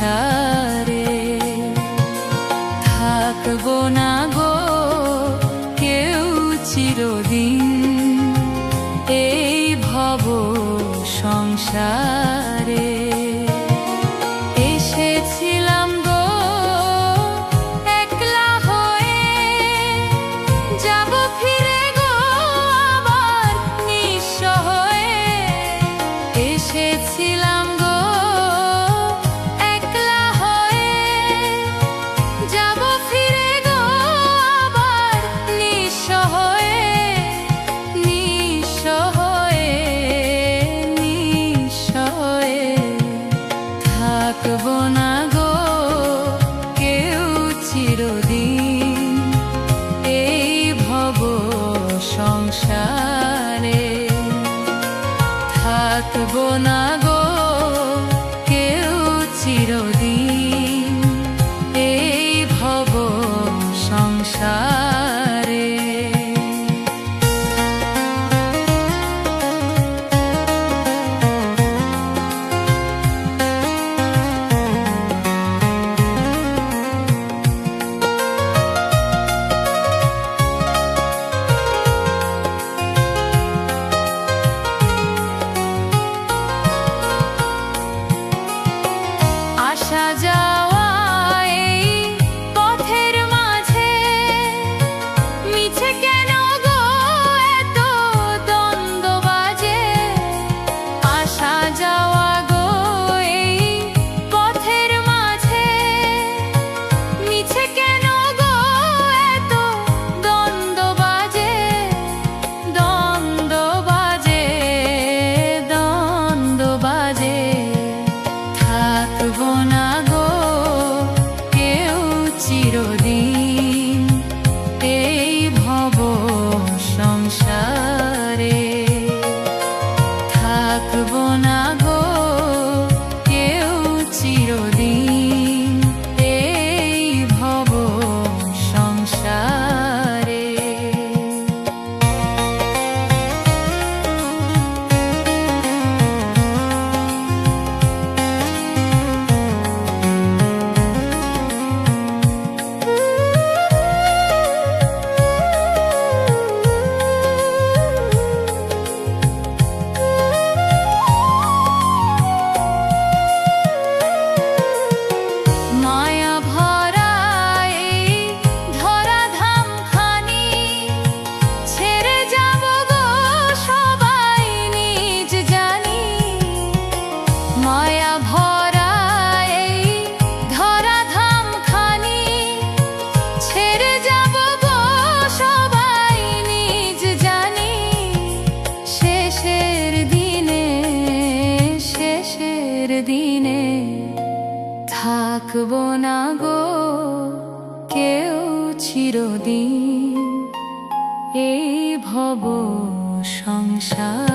সংসারে থাকবো না গো কেউ চিরদিন এই ভব সংসারে। এসেছিলাম গো একলা হয়ে, যাব ফিরে গো আবার নিঃস্ব হয়ে। এসেছিলাম গো একলা হয়ে, যাব ফিরে গো আবার নিঃস্ব হয়ে। নিঃস্ব হয়ে, নিঃস্ব হয়ে থাকবো না গো কেউ চিরদিন এই ভব সংসারে। থাকবো না গো কেউ চিরদিন এই ভব সংসারে। আসা যাওয়া এই পথের মাঝে মিছে কেন গো এত দ্বন্দ্ব বাজে। আসা যাওয়া গো এই পথের মাঝে মিছে কেন গো এত দ্বন্দ্ব বাজে। দ্বন্দ্ব বাজে, দ্বন্দ্ব বাজে থাকবো না গো কেউ চিরদিন এই ভব সংসারে। থাকবো না গো কেউ চিরদিন এই ভব সংসারে। মায়া ভরা এই ধরাধাম খানি ছেড়ে যাব গো সবাই নিজ জানি। মায়া ভরা এই ধরাধাম খানি ছেড়ে যাব গো সবাই নিজ জানি। শেষের দিনে, শেষের দিনে থাকবো না গো কেউ চিরদিন এই ভব সংসার।